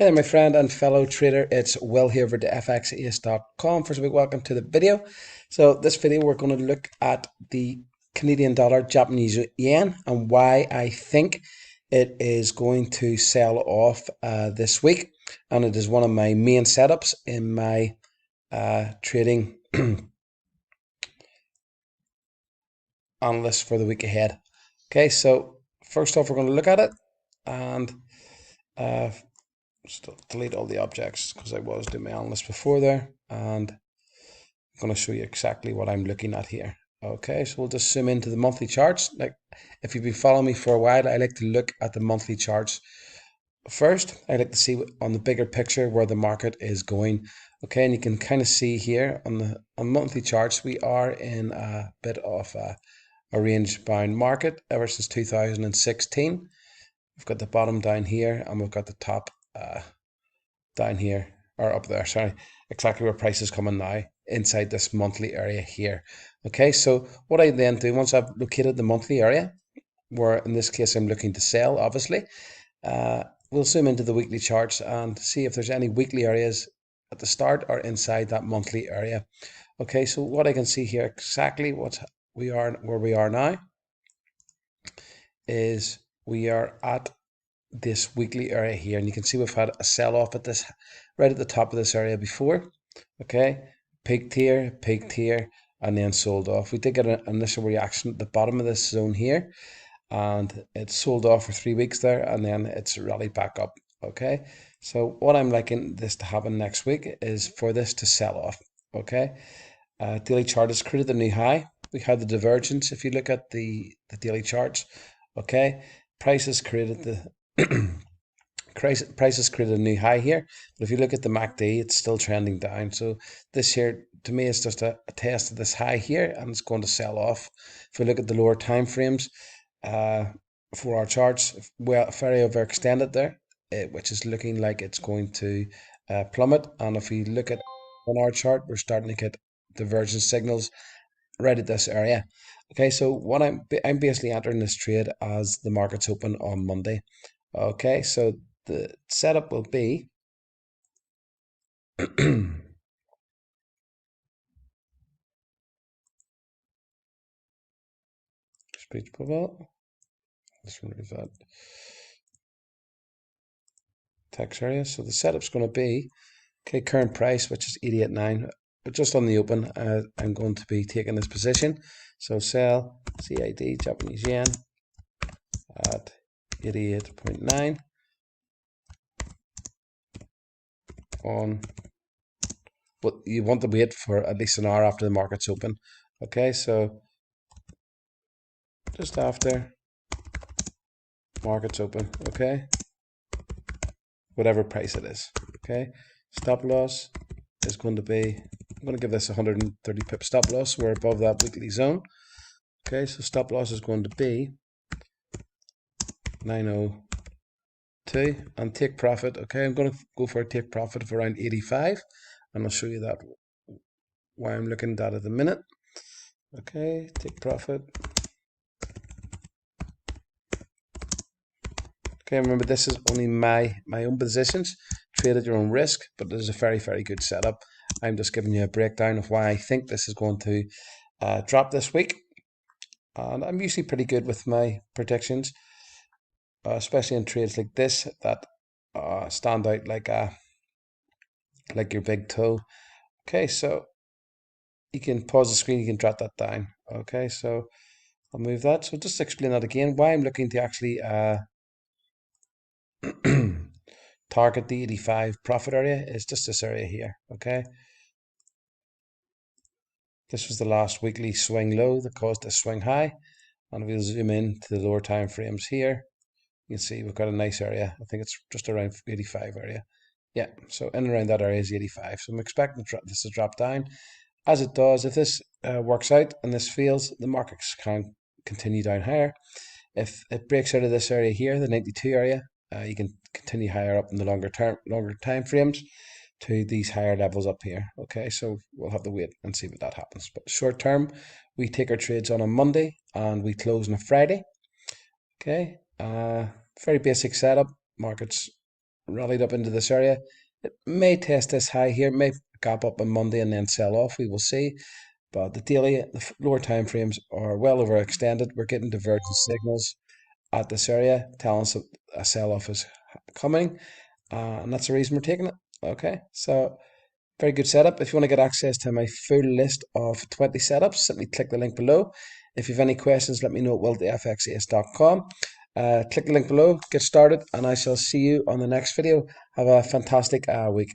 Hey there, my friend and fellow trader. It's Will here for the FXAce.com. First of all, welcome to the video. So this video, we're going to look at the Canadian dollar, Japanese yen, and why I think it is going to sell off this week. And it is one of my main setups in my trading analyst for the week ahead. Okay, so first off, we're going to look at it and just delete all the objects because I was doing my analyst before there, and I'm going to show you exactly what I'm looking at here. Okay, so we'll just zoom into the monthly charts. Like, if you've been following me for a while, I like to look at the monthly charts first. I like to see on the bigger picture where the market is going. Okay, and you can kind of see here on monthly charts, we are in a bit of a range bound market ever since 2016. We've got the bottom down here and we've got the top down here, or up there, sorry, exactly where price is coming now inside this monthly area here. Okay, so what I then do, once I've located the monthly area, where in this case I'm looking to sell, obviously, we'll zoom into the weekly charts and see if there's any weekly areas at the start or inside that monthly area. Okay, so what I can see here, exactly where we are now, is we are at this weekly area here, and you can see we've had a sell-off at this, right at the top of this area before. Okay, peaked here, and then sold off. We did get an initial reaction at the bottom of this zone here, and it sold off for 3 weeks there, and then it's rallied back up. Okay, so what I'm liking this to happen next week is for this to sell off. Okay, daily chart has created a new high. We had the divergence. If you look at the daily charts, okay, prices created the prices created a new high here, but if you look at the MACD, it's still trending down. So this here, to me, is just a test of this high here, and it's going to sell off. If we look at the lower time frames for our charts, well, very overextended there, which is looking like it's going to plummet. And if we look at on our chart, we're starting to get divergence signals right at this area. Okay, so what I'm basically entering this trade as the market's open on Monday. Okay, so the setup will be speech bubble. Let's remove that text area. So the setup's going to be, okay, current price, which is 88.9, but just on the open, I'm going to be taking this position. So sell CID Japanese yen at 88.9 on, but you want to wait for at least an hour after the market's open. Okay, so just after market's open, okay, whatever price it is. Okay, stop loss is going to be, I'm going to give this 130 pip stop loss. We're above that weekly zone. Okay, so stop loss is going to be 902, and take profit. Okay, I'm going to go for a take profit of around 85, and I'll show you that why I'm looking at that at the minute. Okay, take profit. Okay, remember, this is only my own positions. Trade at your own risk, but this is a very, very good setup. I'm just giving you a breakdown of why I think this is going to drop this week. And I'm usually pretty good with my predictions, especially in trades like this that stand out like your big toe. Okay, so you can pause the screen, you can drop that down. Okay, so I'll move that. So just to explain that again, why I'm looking to actually target the 85 profit area is just this area here. Okay, this was the last weekly swing low that caused a swing high, and we'll zoom in to the lower time frames here. You can see we've got a nice area. I think it's just around 85 area. Yeah, so in and around that area is 85. So I'm expecting this to drop down. As it does, if this works out and this fails, the markets can continue down higher. If it breaks out of this area here, the 92 area, you can continue higher up in the longer time frames to these higher levels up here. Okay, so we'll have to wait and see what that happens. But short term, we take our trades on a Monday and we close on a Friday. Okay, very basic setup. Markets rallied up into this area. It may test this high here, may gap up on Monday and then sell off. We will see. But the daily, the lower time frames are well overextended. We're getting divergent signals at this area telling us a sell-off is coming, and that's the reason we're taking it. Okay, so very good setup. If you want to get access to my full list of 20 setups, simply click the link below. If you have any questions, let me know at will@fxace.com. Click the link below, get started, and I shall see you on the next video. Have a fantastic week.